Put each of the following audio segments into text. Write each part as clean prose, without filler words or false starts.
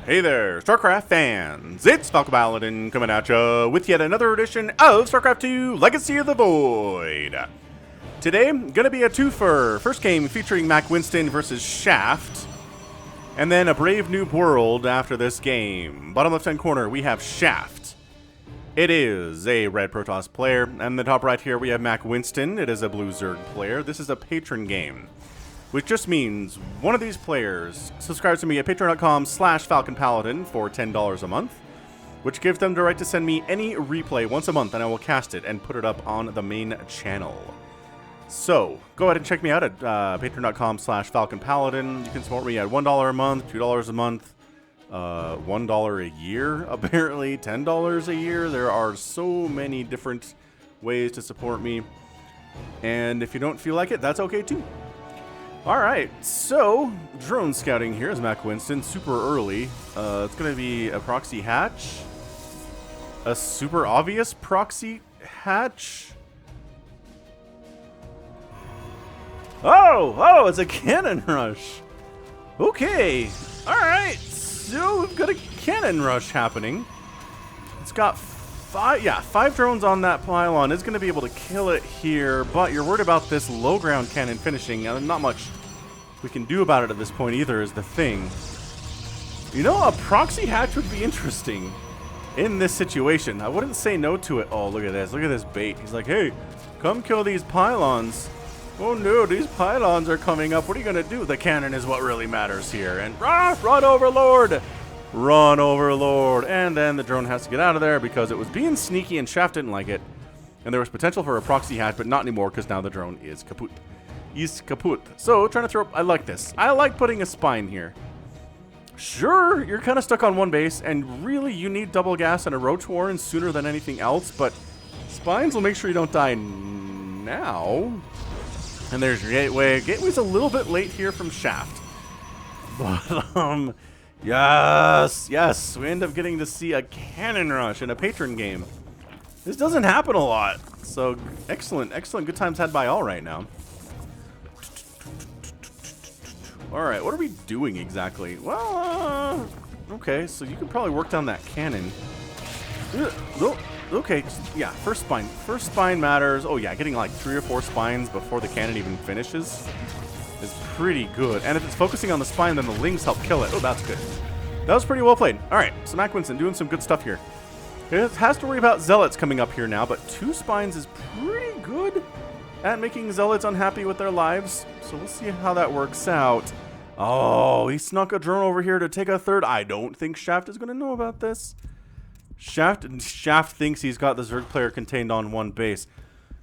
Hey there, StarCraft fans! It's Falcon Paladin coming at ya with yet another edition of StarCraft 2 Legacy of the Void. Today, gonna be a twofer. First game featuring Mac Winston versus Shaft, and then a Brave Noob World after this game. Bottom left-hand corner, we have Shaft. It is a red Protoss player, and the top right here we have Mac Winston. It is a blue Zerg player. This is a Patron game, which just means one of these players subscribes to me at patreon.com/FalconPaladin for $10 a month, which gives them the right to send me any replay once a month, and I will cast it and put it up on the main channel. So, go ahead and check me out at patreon.com/FalconPaladin. You can support me at $1 a month, $2 a month, $1 a year, apparently, $10 a year. There are so many different ways to support me, and if you don't feel like it, that's okay too. Alright, so, drone scouting here is Mac Winston, super early. It's going to be a proxy hatch. A super obvious proxy hatch. Oh, it's a cannon rush. Okay, alright, so we've got a cannon rush happening. It's got five drones on that pylon. It's going to be able to kill it here, but you're worried about this low ground cannon finishing, and not much we can do about it at this point either is the thing. You know, a proxy hatch would be interesting in this situation. I wouldn't say no to it. Oh, look at this bait. He's like, hey, come kill these pylons. Oh no, these pylons are coming up. What are you going to do? The cannon is what really matters here. And run, Overlord! Run, Overlord! And then the drone has to get out of there because it was being sneaky and Shaft didn't like it. And there was potential for a proxy hatch, but not anymore because now the drone is kaput. Is kaput. So, trying to throw... I like this. I like putting a spine here. Sure, you're kind of stuck on one base, and really you need double gas and a roach warren sooner than anything else, but spines will make sure you don't die now. And there's your gateway. Gateway's a little bit late here from Shaft. But, yes, we end up getting to see a cannon rush in a Patron game. This doesn't happen a lot. So, excellent, good times had by all right now. Alright, what are we doing exactly? Well, okay, so you can probably work down that cannon. Okay, yeah, first spine matters. Oh yeah, getting like 3 or 4 spines before the cannon even finishes is pretty good. And if it's focusing on the spine, then the lings help kill it. Oh, that's good. That was pretty well played. Alright, so Mac Winston doing some good stuff here. It has to worry about zealots coming up here now, but 2 spines is pretty good at making zealots unhappy with their lives. So we'll see how that works out. Oh, he snuck a drone over here to take a third. I don't think Shaft is going to know about this. Shaft thinks he's got the Zerg player contained on one base.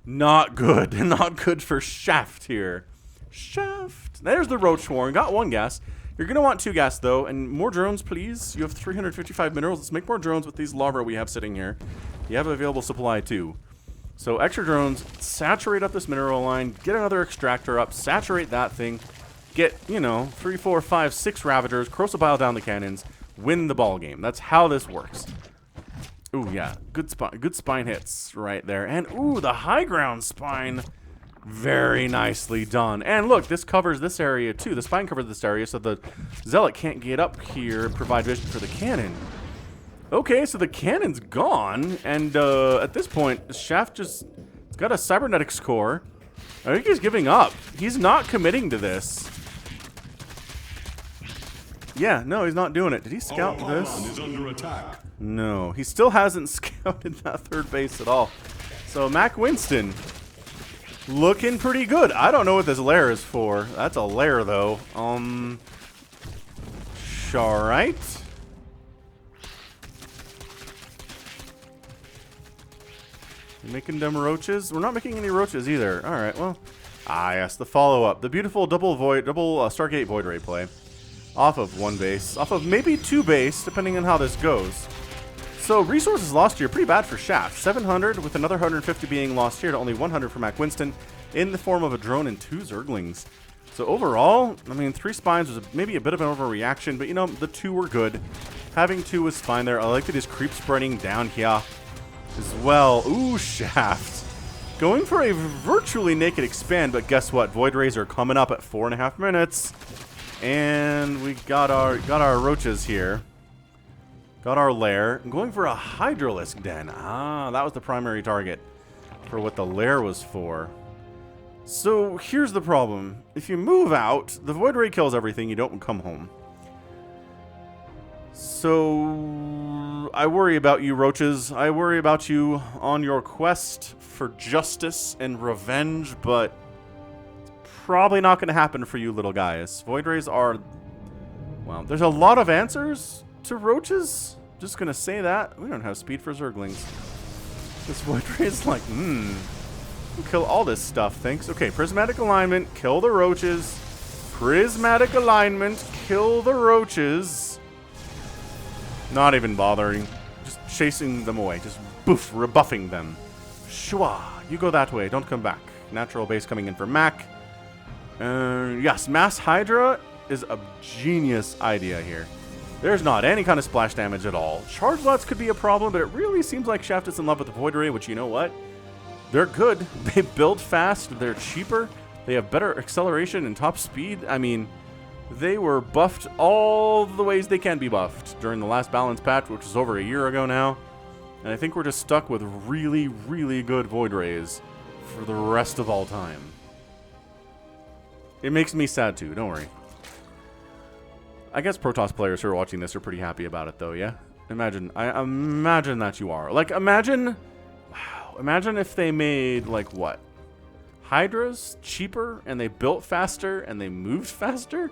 Not good. Not good for Shaft here. Shaft. There's the Roach Warren. Got 1 gas. You're going to want 2 gas, though. And more drones, please. You have 355 minerals. Let's make more drones with these lava we have sitting here. You have available supply, too. So extra drones. Saturate up this mineral line. Get another extractor up. Saturate that thing. Get, 3, 4, 5, 6 Ravagers. Corrosibile down the cannons. Win the ball game. That's how this works. Ooh, yeah. Good spine hits right there. And, ooh, the high ground spine. Very nicely done. And look, this covers this area, too. The spine covers this area, so the Zealot can't get up here and provide vision for the cannon. Okay, so the cannon's gone. And at this point, Shaft just got a cybernetics core. I think he's giving up. He's not committing to this. Yeah, no, he's not doing it. Did he scout this? Is under attack. No, he still hasn't scouted that third base at all. So Mac Winston looking pretty good. I don't know what this lair is for. That's a lair though. Alright. Making them roaches? We're not making any roaches either. Alright, well. Ah, yes, the follow-up. The beautiful double Stargate Void Ray play. Off of 1 base. Off of maybe 2 base, depending on how this goes. So, resources lost here. Pretty bad for Shaft. 700, with another 150 being lost here to only 100 for Mac Winston, in the form of a drone and 2 Zerglings. So, overall, I mean, 3 spines was maybe a bit of an overreaction, but, the 2 were good. Having 2 was fine there. I like that his creep spreading down here as well. Ooh, Shaft. Going for a virtually naked expand, but guess what? Void Rays are coming up at 4.5 minutes. And we got our roaches here. Got our lair. I'm going for a Hydralisk den. Ah, that was the primary target for what the lair was for. So here's the problem. If you move out, the Void Ray kills everything. You don't come home. So I worry about you, roaches. I worry about you on your quest for justice and revenge, but it's probably not going to happen for you little guys. Void Rays are... Well, there's a lot of answers to roaches. Just going to say that. We don't have speed for Zerglings. This Void Ray is like, we'll kill all this stuff, thanks. Okay, prismatic alignment, kill the roaches. Prismatic alignment, kill the roaches. Not even bothering. Just chasing them away. Just boof, rebuffing them. Shwa, you go that way, don't come back. Natural base coming in for Mac. Yes, Mass Hydra is a genius idea here. There's not any kind of splash damage at all. Charge lots could be a problem, but it really seems like Shaft is in love with the Void Ray, which, you know what? They're good. They build fast. They're cheaper. They have better acceleration and top speed. I mean, they were buffed all the ways they can be buffed during the last balance patch, which was over a year ago now. And I think we're just stuck with really, really good Void Rays for the rest of all time. It makes me sad too, don't worry. I guess Protoss players who are watching this are pretty happy about it though, yeah? I imagine that you are. Like, imagine if they made, like, what? Hydras cheaper, and they built faster, and they moved faster?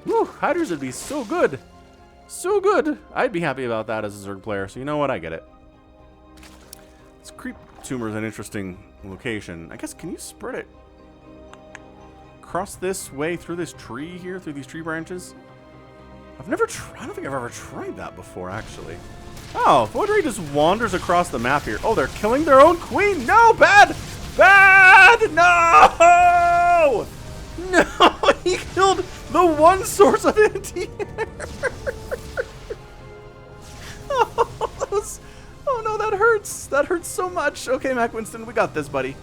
Woo, Hydras would be so good. So good. I'd be happy about that as a Zerg player, so you know what? I get it. This creep tumor is an interesting location. I guess, can you spread it across this way through this tree here, through these tree branches? I've never tried, I don't think I've ever tried that before, actually. Oh, Void Ray just wanders across the map here. Oh, they're killing their own queen. No, bad! Bad! No! No, he killed the one source of anti-air. Oh no, that hurts. That hurts so much. Okay, Mac Winston, we got this, buddy.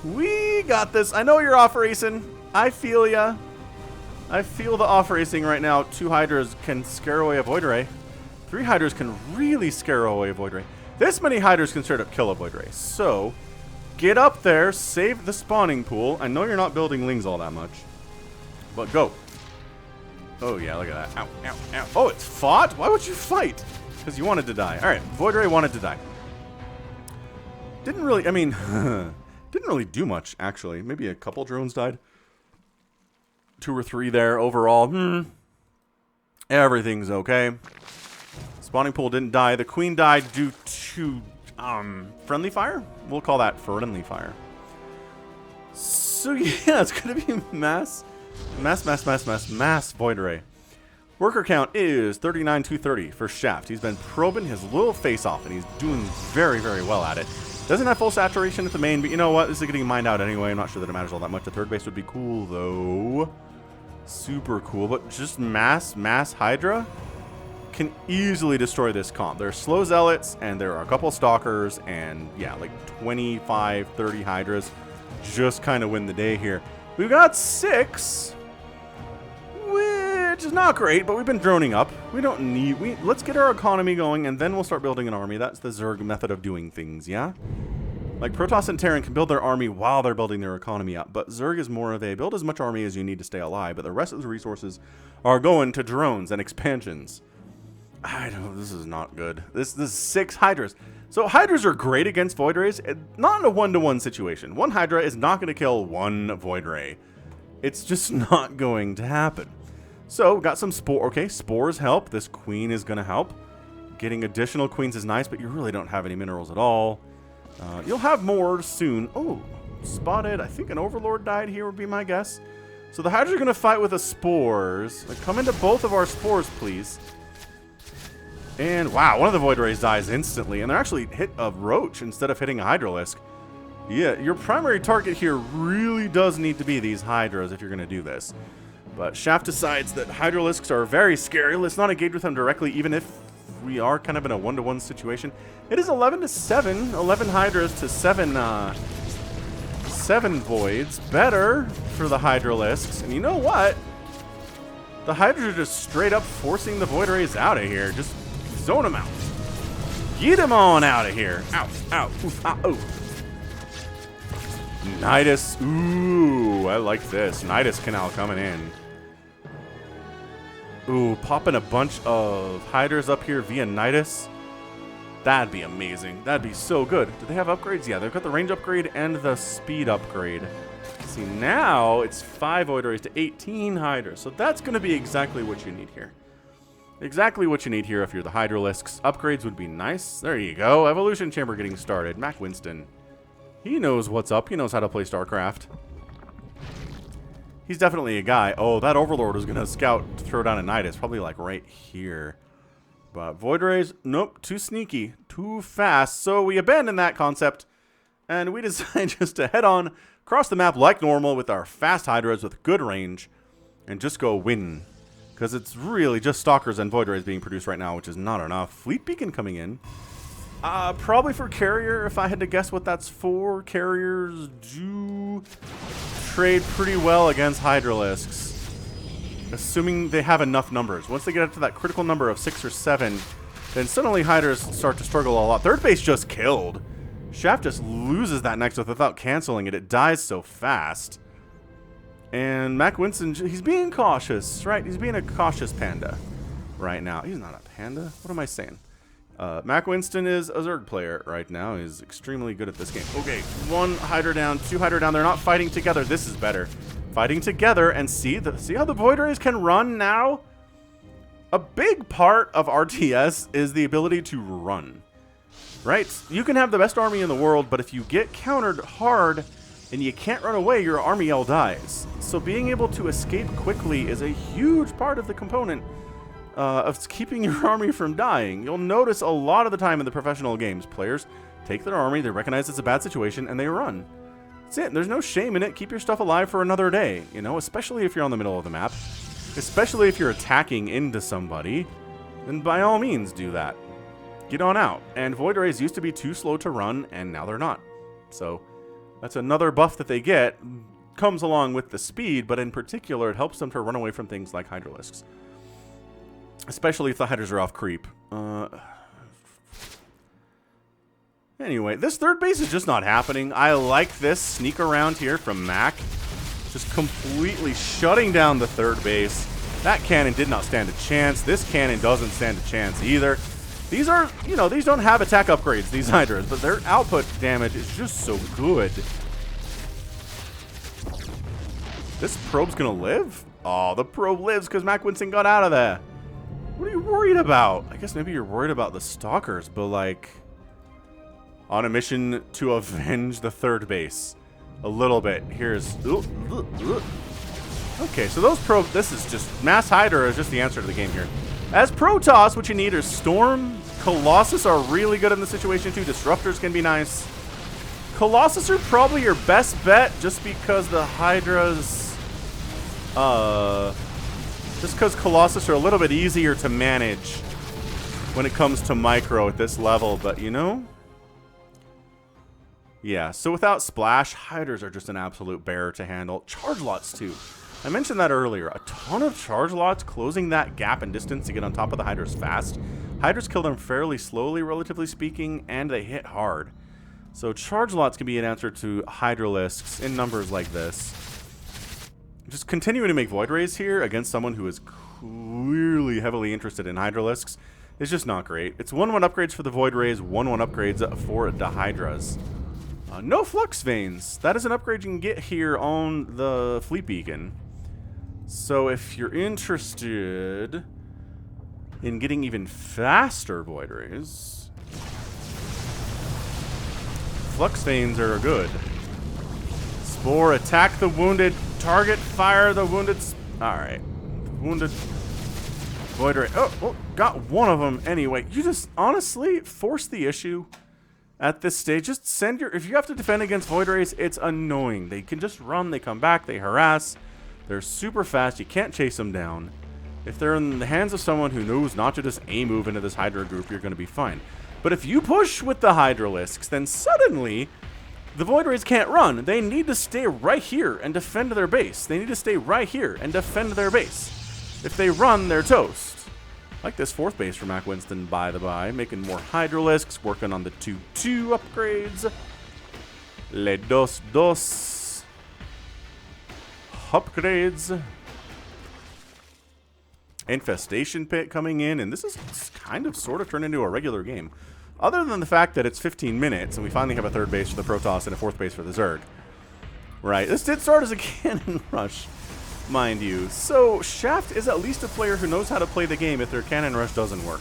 We got this. I know you're off racing. I feel ya. I feel the off racing right now. 2 Hydras can scare away a Void Ray. 3 Hydras can really scare away a Void Ray. This many Hydras can straight up kill a Void Ray. So, get up there, save the spawning pool. I know you're not building Lings all that much, but go. Oh yeah, look at that. Ow, ow, ow. Oh, it's fought? Why would you fight? Because you wanted to die. Alright, Void Ray wanted to die. Didn't really, I mean, didn't really do much, actually. Maybe a couple drones died. 2 or 3 there overall. Everything's okay. Spawning pool didn't die. The queen died due to friendly fire. We'll call that friendly fire. So yeah, it's gonna be mass Void Ray. Worker count is 39,230 for Shaft. He's been probing his little face off, and he's doing very, very well at it. Doesn't have full saturation at the main, but you know what? This is getting mined out anyway. I'm not sure that it matters all that much. The third base would be cool, though. Super cool, but just mass Hydra can easily destroy this comp. There are slow zealots, and there are a couple stalkers, and yeah, like 25, 30 Hydras just kind of win the day here. We've got 6, which is not great, but we've been droning up. We don't need, let's get our economy going, and then we'll start building an army. That's the Zerg method of doing things, yeah? Like, Protoss and Terran can build their army while they're building their economy up, but Zerg is more of a build as much army as you need to stay alive, but the rest of the resources are going to drones and expansions. I don't, this is not good. This is 6 Hydras. So Hydras are great against Void Rays, not in a 1-to-1 situation. 1 Hydra is not going to kill 1 Void Ray. It's just not going to happen. So, got some spore. Okay, spores help. This queen is going to help. Getting additional queens is nice, but you really don't have any minerals at all. You'll have more soon. Oh, spotted. I think an Overlord died here would be my guess. So the Hydras are going to fight with the spores. Like, come into both of our spores, please. And wow, one of the Void Rays dies instantly, and they're actually hit a Roach instead of hitting a Hydralisk. Yeah, your primary target here really does need to be these Hydras if you're going to do this. But Shaft decides that Hydralisks are very scary. Let's not engage with them directly, even if we are kind of in a 1-to-1 situation. It is 11-7, 11 Hydras to 7 Voids. Better for the Hydralisks. And you know what? The Hydras are just straight up forcing the Void Rays out of here. Just Zone him out. Get him on out of here. Ow, ow, oof, ah, oh. Nidus. Ooh, I like this. Nidus Canal coming in. Ooh, popping a bunch of hiders up here via Nidus. That'd be amazing. That'd be so good. Do they have upgrades? Yeah, they've got the range upgrade and the speed upgrade. See, now it's 5 Void Rays to 18 hiders. So that's going to be exactly what you need here. Exactly what you need here if you're the Hydralisks. Upgrades would be nice. There you go. Evolution Chamber getting started. Mac Winston. He knows what's up. He knows how to play StarCraft. He's definitely a guy. Oh, that Overlord was going to scout to throw down a Nidus. Probably like right here. But Void Rays, nope, too sneaky, too fast. So we abandon that concept, and we decide just to head on across the map like normal with our fast Hydras with good range, and just go win. Because it's really just Stalkers and Void Rays being produced right now, which is not enough. Fleet Beacon coming in. Probably for Carrier, if I had to guess what that's for. Carriers do trade pretty well against Hydralisks. Assuming they have enough numbers. Once they get up to that critical number of 6 or 7, then suddenly Hydras start to struggle a lot. Third base just killed. Shaft just loses that next without canceling it. It dies so fast. And Mac Winston, he's being cautious, right? He's being a cautious panda right now. He's not a panda. What am I saying? Mac Winston is a Zerg player right now. He's extremely good at this game. Okay, 1 Hydra down, 2 Hydra down. They're not fighting together. This is better. Fighting together, and see how the Void Rays can run now? A big part of RTS is the ability to run, right? You can have the best army in the world, but if you get countered hard and you can't run away, your army all dies. So being able to escape quickly is a huge part of the component of keeping your army from dying. You'll notice a lot of the time in the professional games, players take their army, they recognize it's a bad situation, and they run. That's it. There's no shame in it. Keep your stuff alive for another day, you know, especially if you're on the middle of the map. Especially if you're attacking into somebody, then by all means do that. Get on out. And Void Rays used to be too slow to run, and now they're not. So that's another buff that they get. Comes along with the speed, but in particular, it helps them to run away from things like Hydralisks. Especially if the Hydras are off creep. Anyway, this third base is just not happening. I like this sneak around here from Mac. Just completely shutting down the third base. That cannon did not stand a chance. This cannon doesn't stand a chance either. These are, you know, these don't have attack upgrades, these Hydras, but their output damage is just so good. This probe's gonna live? Oh, the probe lives because Mac Winston got out of there. What are you worried about? I guess maybe you're worried about the Stalkers, but like... on a mission to avenge the third base. A little bit. Here's... okay, so those probe... this is just... Mass Hydra is just the answer to the game here. As Protoss, what you need is Storm. Colossus are really good in this situation too. Disruptors can be nice. Colossus are probably your best bet just because the Hydras... just because Colossus are a little bit easier to manage when it comes to micro at this level, but you know... yeah, so without Splash, Hydras are just an absolute bear to handle. Charge lots, too. I mentioned that earlier. A ton of charge lots closing that gap in distance to get on top of the Hydras fast. Hydras kill them fairly slowly, relatively speaking, and they hit hard. So charge lots can be an answer to Hydralisks in numbers like this. Just continuing to make Void Rays here against someone who is clearly heavily interested in Hydralisks is just not great. It's 1-1 upgrades for the Void Rays, 1-1 upgrades for the Hydras. No Flux Veins. That is an upgrade you can get here on the Fleet Beacon. So if you're interested in getting even faster Void Rays, Flux Veins are good. Spore, attack the wounded target, fire the wounded... alright. Wounded Void Ray. Oh, got one of them anyway. You just honestly force the issue. At this stage, just send your... if you have to defend against Void Rays, it's annoying. They can just run, they come back, they harass. They're super fast, you can't chase them down. If they're in the hands of someone who knows not to just A-move into this Hydra group, you're going to be fine. But if you push with the Hydralisks, then suddenly the Void Rays can't run. They need to stay right here and defend their base. They need to stay right here and defend their base. If they run, they're toast. Like this 4th base for Mac Winston, by the by. Making more Hydralisks, working on the 2-2 upgrades. Le dos dos. Upgrades. Infestation Pit coming in, and this is kind of sort of turned into a regular game. Other than the fact that it's 15 minutes, and we finally have a 3rd base for the Protoss and a 4th base for the Zerg. Right, this did start as a cannon rush, mind you. So, Shaft is at least a player who knows how to play the game if their cannon rush doesn't work.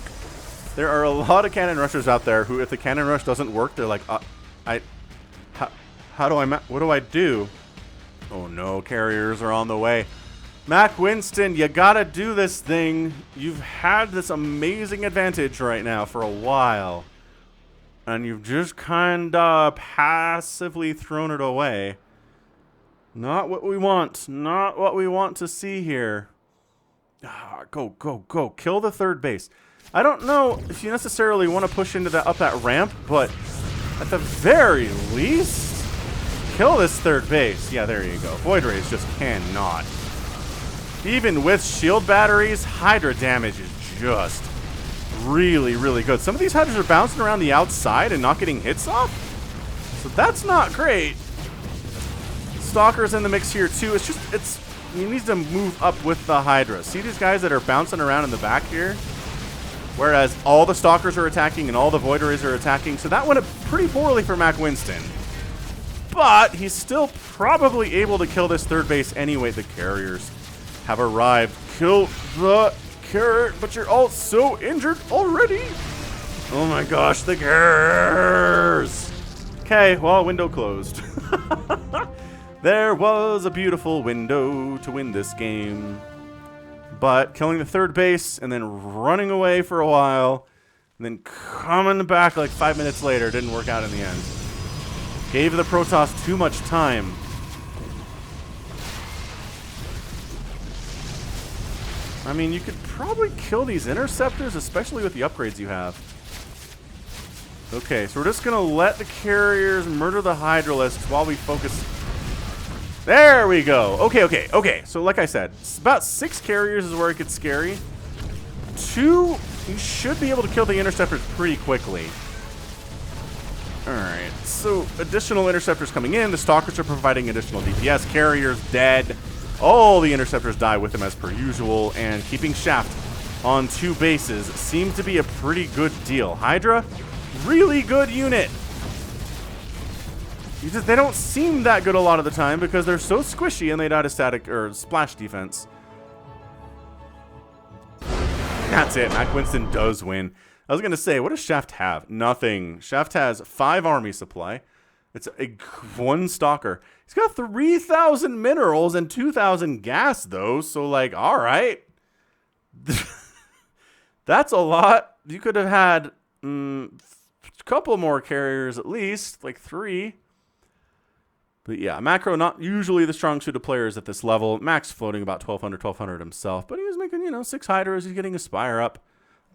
There are a lot of cannon rushers out there who, if the cannon rush doesn't work, they're like, what do I do? Oh no, carriers are on the way. Mac Winston, you gotta do this thing. You've had this amazing advantage right now for a while. And you've just kinda passively thrown it away. Not what we want. Not what we want to see here. Go, go, go. Kill the 3rd base. I don't know if you necessarily want to push into that up that ramp, but at the very least, kill this 3rd base. Yeah, there you go. Void Rays just cannot. Even with shield batteries, Hydra damage is just really, really good. Some of these Hydras are bouncing around the outside and not getting hits off. So that's not great. Stalker's in the mix here too. You need to move up with the Hydra. See these guys that are bouncing around in the back here? Whereas all the Stalkers are attacking and all the Void Rays are attacking. So that went pretty poorly for Mac Winston. But he's still probably able to kill this 3rd base anyway. The carriers have arrived. Kill the carrot, but you're all so injured already. Oh my gosh, the carriers. Okay, well, window closed. There was a beautiful window to win this game. But killing the 3rd base and then running away for a while and then coming back like 5 minutes later didn't work out in the end. Gave the Protoss too much time. I mean, you could probably kill these interceptors, especially with the upgrades you have. Okay, so we're just going to let the carriers murder the Hydralisks while we focus. There we go. Okay. So like I said, about 6 carriers is where it gets scary. 2, you should be able to kill the interceptors pretty quickly. Alright, so additional interceptors coming in. The Stalkers are providing additional DPS. Carriers dead. All the interceptors die with them as per usual, and keeping Shaft on 2 bases seemed to be a pretty good deal. Hydra, really good unit. They don't seem that good a lot of the time because they're so squishy and they die to static or splash defense. That's it. Mac Winston does win. I was going to say, what does Shaft have? Nothing. Shaft has 5 army supply. It's a 1 Stalker. He's got 3,000 minerals and 2,000 gas, though. So, like, all right. That's a lot. You could have had a couple more carriers at least, like 3. But yeah, Macro, not usually the strong suit of players at this level. Mac's floating about 1,200 himself. But he was making, 6 Hydras. He's getting a Spire up.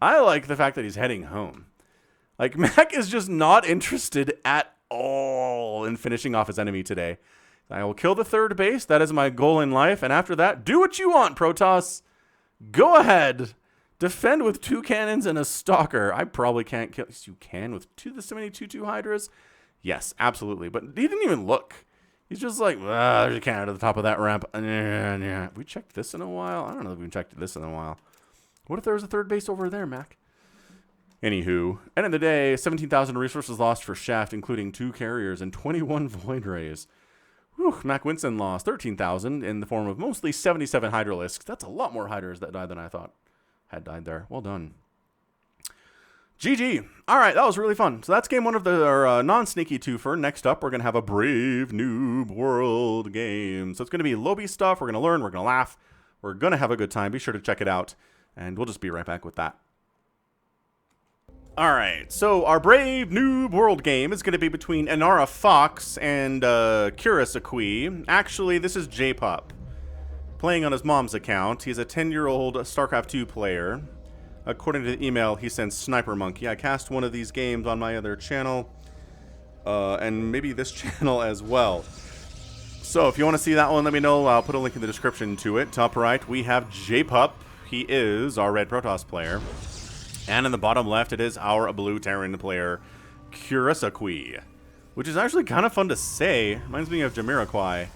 I like the fact that he's heading home. Like, Mac is just not interested at all in finishing off his enemy today. I will kill the 3rd base. That is my goal in life. And after that, do what you want, Protoss. Go ahead. Defend with 2 cannons and a Stalker. I probably can't kill. You can with 2 Hydras? Yes, absolutely. But he didn't even look. He's just like, there's a cannon at the top of that ramp. Have we checked this in a while? I don't know if we've checked this in a while. What if there was a 3rd base over there, Mac? Anywho, end of the day, 17,000 resources lost for Shaft, including 2 carriers and 21 Void Rays. Whew, Mac Winston lost 13,000 in the form of mostly 77 Hydralisks. That's a lot more Hydras that died than I thought had died there. Well done. GG. All right, that was really fun. So that's game 1 of the non-sneaky twofer. Next up, we're going to have a Brave Noob World game. So it's going to be lobby stuff. We're going to learn. We're going to laugh. We're going to have a good time. Be sure to check it out. And we'll just be right back with that. All right, so our Brave Noob World game is going to be between Inara Fox and Curious Akui. Actually, this is J-Pop, playing on his mom's account. He's a 10-year-old StarCraft 2 player. According to the email, he sends Snipermonkey. I cast one of these games on my other channel, and maybe this channel as well. So if you want to see that one, let me know. I'll put a link in the description to it. Top right, we have J-Pop. he is our red Protoss player. And in the bottom left, it is our blue Terran player, Kurosaki, which is actually kind of fun to say. Reminds me of Jamiroquai,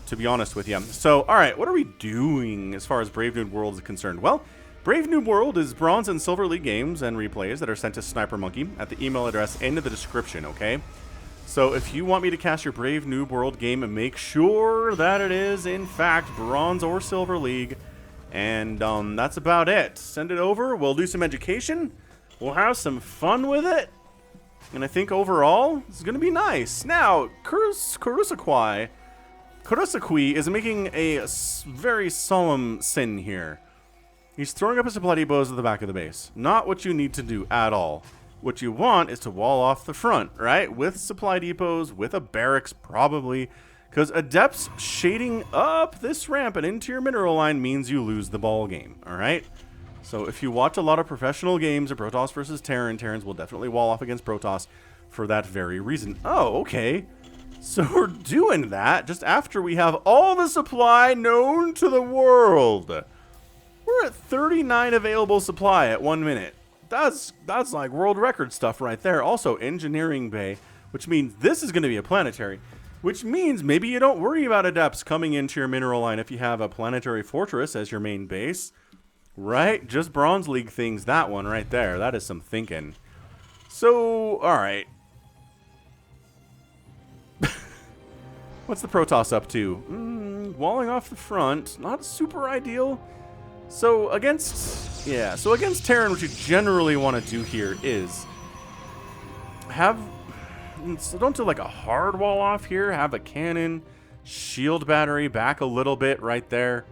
to be honest with you. So, alright, what are we doing as far as Brave Noob World is concerned? Well, Brave Noob World is Bronze and Silver League games and replays that are sent to Snipermonkey at the email address in the description, okay? So if you want me to cast your Brave Noob World game, make sure that it is, in fact, Bronze or Silver League. And that's about it. Send it over. We'll do some education. We'll have some fun with it. And I think overall, it's going to be nice. Now, Kurosaki is making a very solemn sin here. He's throwing up his supply depots at the back of the base. Not what you need to do at all. What you want is to wall off the front, right? With supply depots, with a barracks probably. Because Adepts shading up this ramp and into your mineral line means you lose the ball game, alright? So if you watch a lot of professional games of Protoss versus Terran, Terrans will definitely wall off against Protoss for that very reason. Oh, okay. So we're doing that just after we have all the supply known to the world. We're at 39 available supply at 1 minute. That's like world record stuff right there. Also, engineering bay, which means this is going to be a planetary, which means maybe you don't worry about Adepts coming into your mineral line if you have a planetary fortress as your main base. Right? Just Bronze League things, that one right there. That is some thinking. So, alright. What's the Protoss up to? Walling off the front. Not super ideal. So against Terran, what you generally want to do here is so don't do like a hard wall off here. Have a cannon, shield battery back a little bit right there.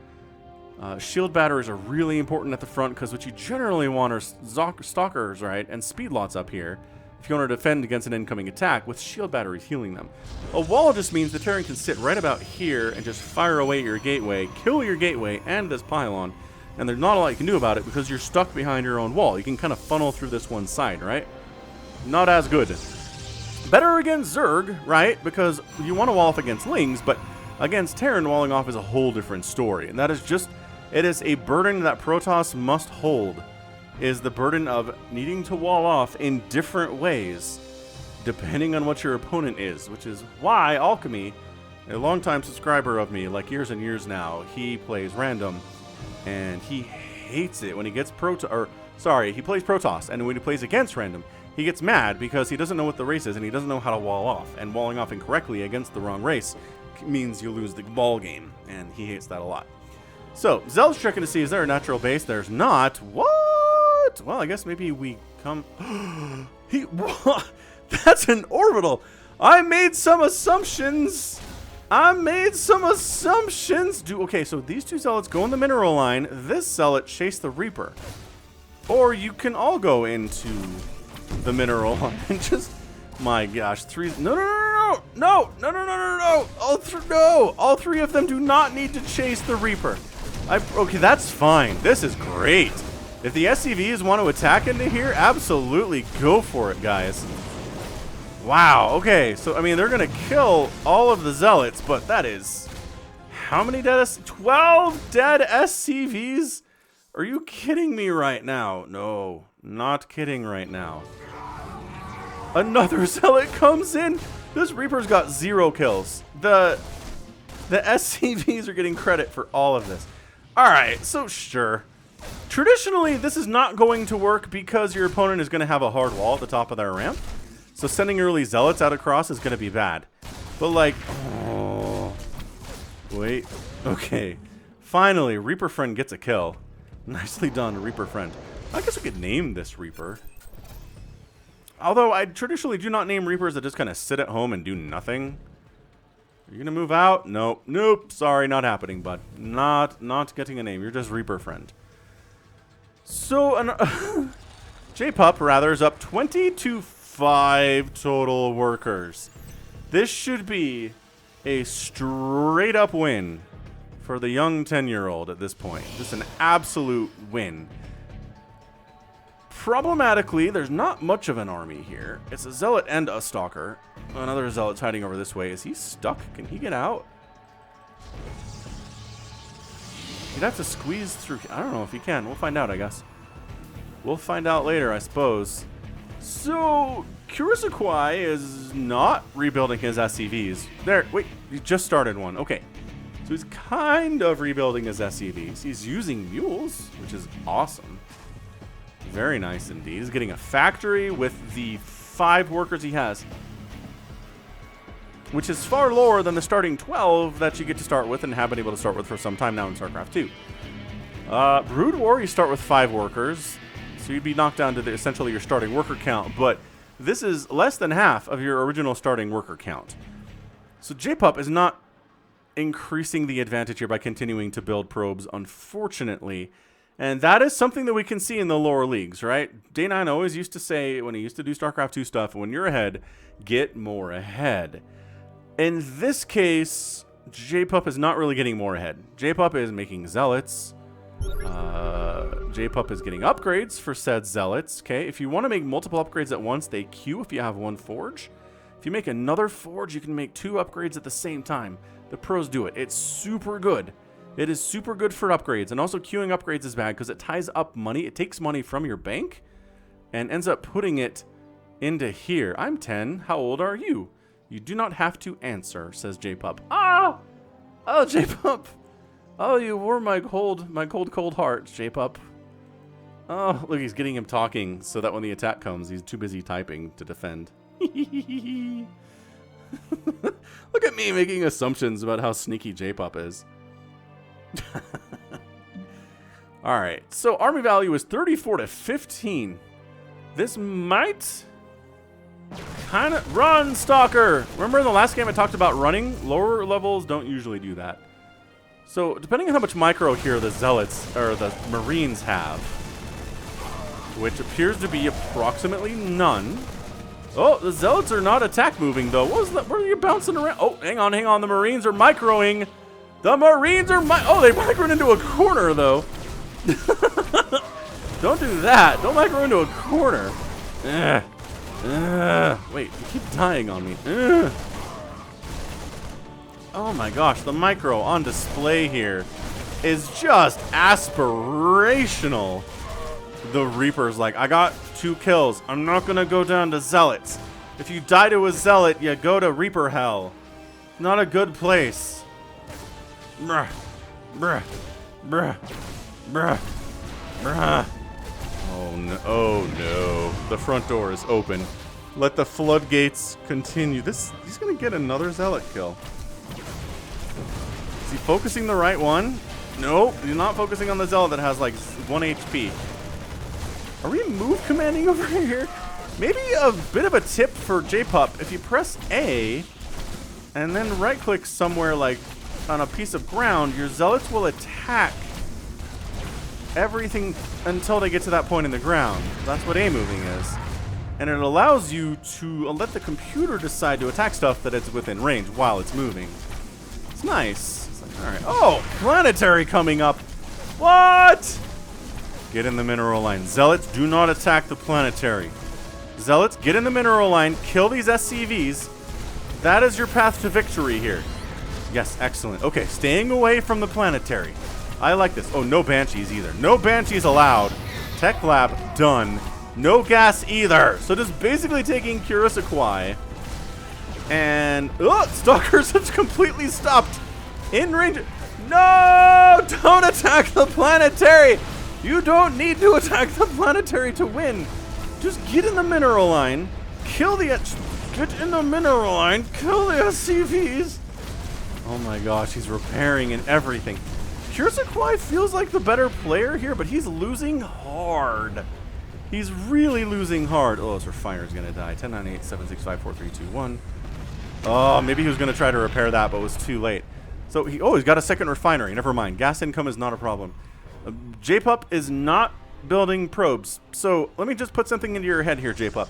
Shield batteries are really important at the front because what you generally want are stalkers, right, and speed lots up here if you want to defend against an incoming attack with shield batteries healing them. A wall just means the Terran can sit right about here and just fire away at your gateway, kill your gateway and this pylon. And there's not a lot you can do about it because you're stuck behind your own wall. You can kind of funnel through this one side, right? Not as good. Better against Zerg, right? Because you want to wall off against Lings, but against Terran, walling off is a whole different story. And that is just, it is a burden that Protoss must hold, is the burden of needing to wall off in different ways, depending on what your opponent is, which is why Alchemy, a longtime subscriber of me, like years and years now, he plays random. And he hates it when he gets he plays Protoss, and when he plays against random, he gets mad because he doesn't know what the race is and he doesn't know how to wall off. And walling off incorrectly against the wrong race means you lose the ball game, and he hates that a lot. So, Zel's checking to see, is there a natural base? There's not. What? Well, I guess maybe we come... That's an orbital! I made some assumptions! Okay, so these two zealots go in the mineral line. This zealot chase the Reaper. Or you can all go into the mineral line and just... My gosh, No! All three of them do not need to chase the Reaper. Okay, that's fine. This is great. If the SCVs want to attack into here, absolutely go for it, guys. Wow, okay, so, I mean, they're going to kill all of the Zealots, but that is... How many dead 12 dead SCVs? Are you kidding me right now? No, not kidding right now. Another Zealot comes in. This Reaper's got 0 kills. The SCVs are getting credit for all of this. Alright, so sure. Traditionally, this is not going to work because your opponent is going to have a hard wall at the top of their ramp. So sending early Zealots out across is going to be bad. But like, oh, wait, okay. Finally, Reaper Friend gets a kill. Nicely done, Reaper Friend. I guess we could name this Reaper. Although I traditionally do not name Reapers that just kind of sit at home and do nothing. Are you going to move out? Nope. Nope. Sorry, not happening, bud. Not getting a name. You're just Reaper Friend. So, J-Pup, rather, is up 20-5 total workers. This should be a straight-up win for the young 10-year-old at this point. Just an absolute win. Problematically, there's not much of an army here. It's a Zealot and a Stalker. Another Zealot's hiding over this way. Is he stuck? Can he get out? You'd have to squeeze through. I don't know if you can. We'll find out, I guess. We'll find out later, I suppose. So, Kurisakwai is not rebuilding his SCVs. There, wait, he just started one. Okay. So he's kind of rebuilding his SCVs. He's using mules, which is awesome. Very nice indeed. He's getting a factory with the 5 workers he has, which is far lower than the starting 12 that you get to start with and have been able to start with for some time now in StarCraft 2. Brood War, you start with 5 workers, so you'd be knocked down to essentially your starting worker count, but this is less than half of your original starting worker count. So JPUP is not increasing the advantage here by continuing to build probes, unfortunately. And that is something that we can see in the lower leagues, right? Day9 always used to say, when he used to do StarCraft 2 stuff, when you're ahead, get more ahead. In this case, JPUP is not really getting more ahead. JPUP is making zealots. JPUP is getting upgrades for said zealots. Okay, if you want to make multiple upgrades at once, they queue if you have 1 forge. If you make another forge, you can make 2 upgrades at the same time. The pros do it. It's super good. It is super good for upgrades. And also queuing upgrades is bad because it ties up money. It takes money from your bank and ends up putting it into here. I'm 10. How old are you? You do not have to answer, says JPUP. Ah! Oh, JPUP. Oh, you wore my cold heart, JPUP. Oh, look, he's getting him talking so that when the attack comes, he's too busy typing to defend. Look at me making assumptions about how sneaky JPUP is. Alright, so army value is 34 to 15. This might kind of... Run, Stalker! Remember in the last game I talked about running? Lower levels don't usually do that. So, depending on how much micro here the Zealots, or the Marines have, which appears to be approximately none. Oh, the Zealots are not attack moving, though. What was that? Where are you bouncing around? Oh, hang on. The Marines are microing. The Marines are oh, they microed into a corner, though. Don't do that. Don't micro into a corner. Wait, you keep dying on me. Oh my gosh, the micro on display here is just aspirational. The Reaper's like, I got 2 kills. I'm not gonna go down to Zealots. If you die to a Zealot, you go to Reaper Hell. Not a good place. Bruh. Bruh. Bruh. Bruh. Bruh. Oh no. Oh no. The front door is open. Let the floodgates continue. He's gonna get another Zealot kill. Is he focusing the right one? Nope. He's not focusing on the Zealot that has like 1 HP. Are we move commanding over here? Maybe a bit of a tip for JPUP. If you press A and then right click somewhere like on a piece of ground, your Zealots will attack everything until they get to that point in the ground. That's what A moving is. And it allows you to let the computer decide to attack stuff that is within range while it's moving. It's nice. It's like, all right. Oh, planetary coming up. What? Get in the mineral line. Zealots, do not attack the planetary. Zealots, get in the mineral line. Kill these SCVs. That is your path to victory here. Yes, excellent. Okay, staying away from the planetary. I like this. Oh, no Banshees either. No Banshees allowed. Tech Lab, done. No gas either. So just basically taking Kurisakwai. And, oh, Stalkers have completely stopped. In range. No! Don't attack the planetary! You don't need to attack the planetary to win. Just get in the mineral line. Kill the... Get in the mineral line. Kill the SCVs. Oh my gosh, he's repairing and everything. Kurisakwai feels like the better player here, but he's losing hard. He's really losing hard. Oh, his refiner's going to die. 10, 9, 8, 7, 6, 5, 4, 3, 2, 1. Oh, maybe he was going to try to repair that, but it was too late. So, he's got a second refinery. Never mind. Gas income is not a problem. JPUP is not building probes. So, let me just put something into your head here, JPUP.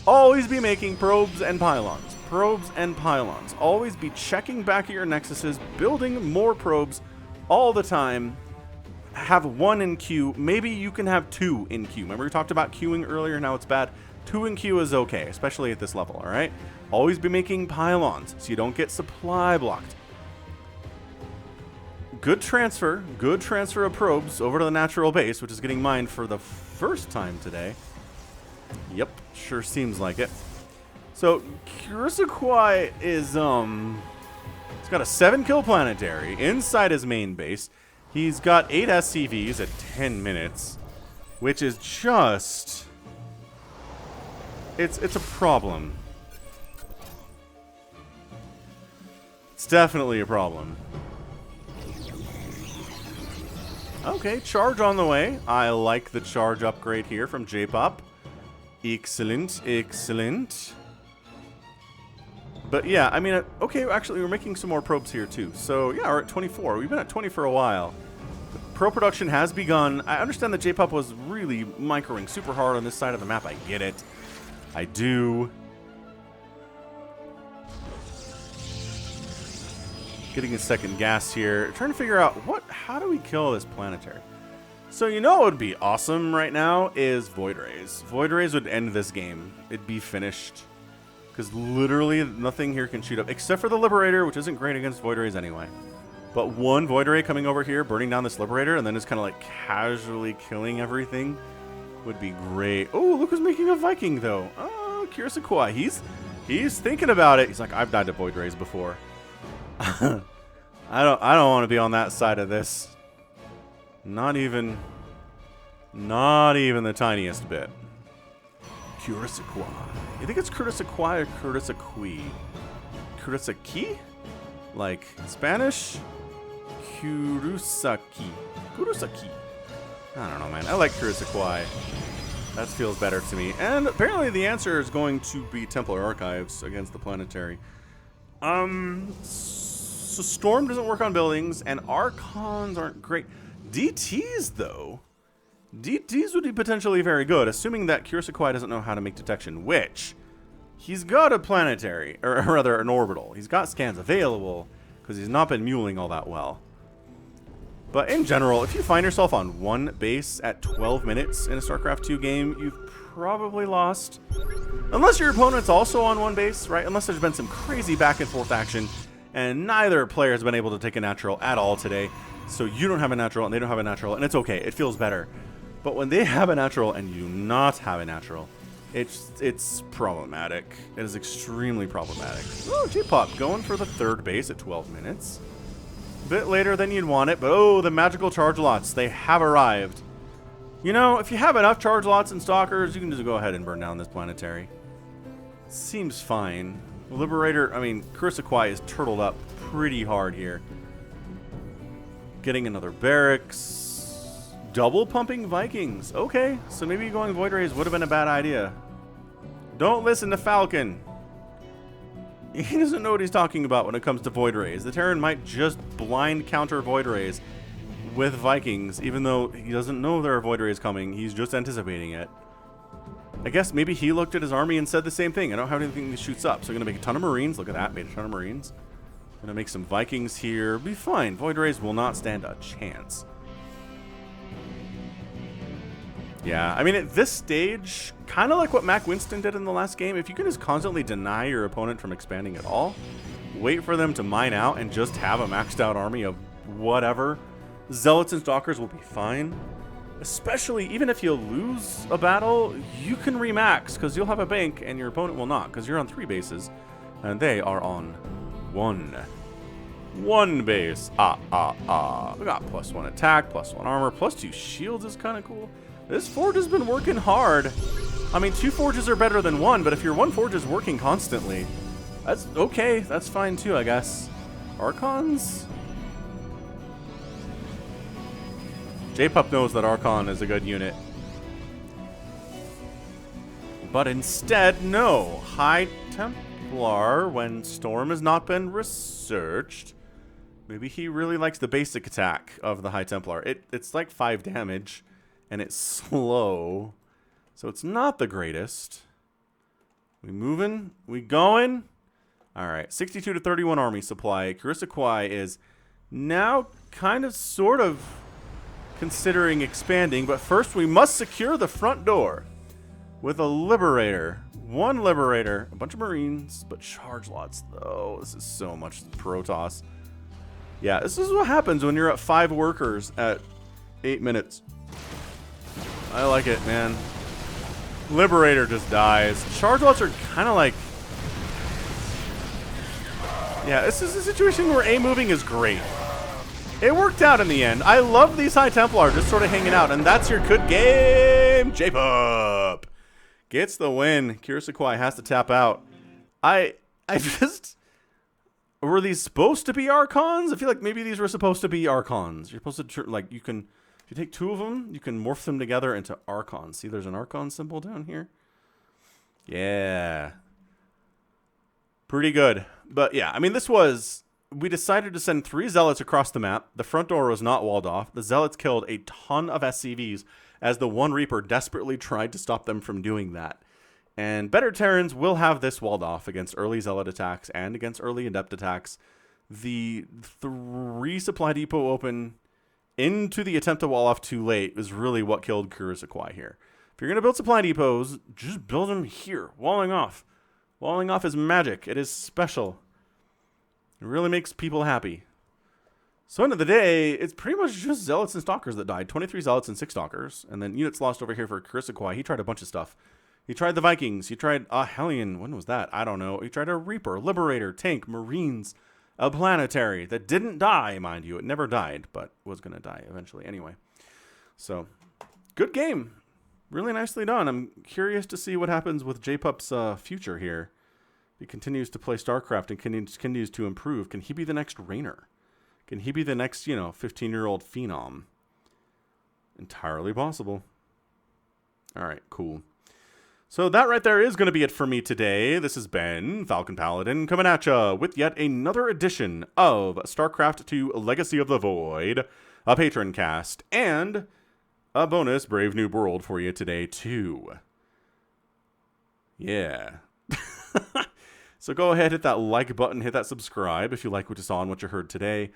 Always be making probes and pylons. Probes and pylons. Always be checking back at your nexuses, building more probes all the time. Have 1 in queue. Maybe you can have 2 in queue. Remember we talked about queuing earlier, now it's bad. 2 in queue is okay, especially at this level, alright? Always be making pylons so you don't get supply blocked. good transfer of probes over to the natural base, which is getting mined for the first time today. Yep, sure seems like it. So Kurisakwai is he's got a 7-kill planetary inside his main base. He's got 8 SCVs at 10 minutes, which is just it's a problem. It's definitely a problem. Okay, charge on the way. I like the charge upgrade here from J-Pop. Excellent, excellent. But yeah, I mean, okay, actually, we're making some more probes here too. So yeah, we're at 24. We've been at 20 for a while. The pro production has begun. I understand that J-Pop was really microing super hard on this side of the map. I get it. I do. Getting a second gas here. Trying to figure out how do we kill this planetary? So you know what would be awesome right now is Void Rays. Void Rays would end this game. It'd be finished. Because literally nothing here can shoot up. Except for the Liberator, which isn't great against Void Rays anyway. But one Void Ray coming over here, burning down this Liberator, and then just kind of like casually killing everything would be great. Oh, look who's making a Viking though. Oh, Kurisakwai. He's thinking about it. He's like, I've died to Void Rays before. I don't want to be on that side of this. Not even the tiniest bit. Kurisakwai. You think it's Kurisakwai or Kurisakui? Kurisaki? Like Spanish? Kurosaki. Kurosaki. I don't know, man. I like Kurisakwai. That feels better to me. And apparently the answer is going to be Templar Archives against the Planetary. So Storm doesn't work on buildings, and Archons aren't great. DTs, though. DTs would be potentially very good, assuming that Kurisakwai doesn't know how to make detection, which he's got a planetary, or rather an orbital. He's got scans available, because he's not been muling all that well. But in general, if you find yourself on one base at 12 minutes in a StarCraft 2 game, you've probably lost. Unless your opponent's also on one base, right? Unless there's been some crazy back and forth action, and neither player has been able to take a natural at all today. So you don't have a natural, and they don't have a natural, and it's okay. It feels better. But when they have a natural and you do not have a natural, it's problematic. It is extremely problematic. Oh, J-Pop going for the third base at 12 minutes. A bit later than you'd want it, but oh, the magical charge lots. They have arrived. You know, if you have enough charge lots and stalkers, you can just go ahead and burn down this planetary. Seems fine. Liberator, I mean, Kurisakwai is turtled up pretty hard here. Getting another barracks. Double pumping Vikings. Okay, so maybe going Void Rays would have been a bad idea. Don't listen to Falcon. He doesn't know what he's talking about when it comes to Void Rays. The Terran might just blind counter Void Rays with Vikings, even though he doesn't know there are Void Rays coming. He's just anticipating it. I guess maybe he looked at his army and said the same thing. I don't have anything that shoots up, so I'm going to make a ton of Marines. Look at that, made a ton of Marines. Going to make some Vikings here. Be fine. Void Rays will not stand a chance. Yeah, I mean, at this stage, kind of like what Mac Winston did in the last game, if you can just constantly deny your opponent from expanding at all, wait for them to mine out and just have a maxed out army of whatever, Zealots and Stalkers will be fine. Especially, even if you lose a battle, you can remax, because you'll have a bank and your opponent will not, because you're on 3 bases, and they are on 1. 1 base. We got +1 attack, +1 armor, +2 shields is kind of cool. This forge has been working hard. I mean, 2 forges are better than 1, but if your 1 forge is working constantly, that's okay. That's fine too, I guess. Archons? J-Pup knows that Archon is a good unit. But instead, no. High Templar, when Storm has not been researched. Maybe he really likes the basic attack of the High Templar. It's like 5 damage. And it's slow, so it's not the greatest. We moving? We going? All right, 62 to 31 army supply. Kurisakwai is now kind of sort of considering expanding, but first we must secure the front door with a Liberator. 1 Liberator, a bunch of Marines, but charge lots though. This is so much Protoss. Yeah, this is what happens when you're at 5 workers at 8 minutes. I like it, man. Liberator just dies. Charge lots are kind of like... Yeah, this is a situation where A moving is great. It worked out in the end. I love these High Templar just sort of hanging out, and that's your good game. J-Pup gets the win. Kirisakwai has to tap out. I just... Were these supposed to be Archons? I feel like maybe these were supposed to be Archons. You're supposed to, like, you can... If you take 2 of them, you can morph them together into Archons. See, there's an Archon symbol down here. Yeah. Pretty good. But yeah, I mean, this was... We decided to send 3 Zealots across the map. The front door was not walled off. The Zealots killed a ton of SCVs as the one Reaper desperately tried to stop them from doing that. And better Terrans will have this walled off against early Zealot attacks and against early Adept attacks. The 3 supply depot open into the attempt to wall off too late is really what killed Kirisakwai here. If you're going to build supply depots, just build them here. Walling off. Walling off is magic. It is special. It really makes people happy. So end of the day, it's pretty much just Zealots and Stalkers that died. 23 Zealots and 6 Stalkers. And then units lost over here for Kirisakwai. He tried a bunch of stuff. He tried the Vikings. He tried a Hellion. When was that? I don't know. He tried a Reaper, Liberator, Tank, Marines, a Planetary that didn't die, mind you. It never died, but was going to die eventually anyway. So, good game. Really nicely done. I'm curious to see what happens with J-Pup's future here. He continues to play StarCraft and continues to improve. Can he be the next Rainer? Can he be the next, 15-year-old phenom? Entirely possible. All right, cool. So that right there is going to be it for me today. This has been Falcon Paladin coming at ya with yet another edition of StarCraft II Legacy of the Void, a Patron cast, and a bonus Brave Noob World for you today too. Yeah. So go ahead, hit that like button, hit that subscribe if you like what you saw and what you heard today.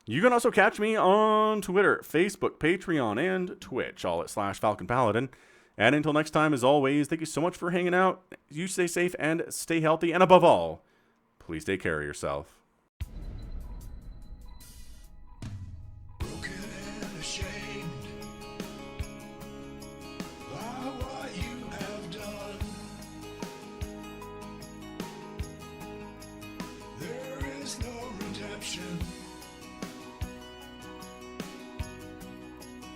You can also catch me on Twitter, Facebook, Patreon, and Twitch, all at /Falcon Paladin. And until next time, as always, thank you so much for hanging out. You stay safe and stay healthy. And above all, please take care of yourself.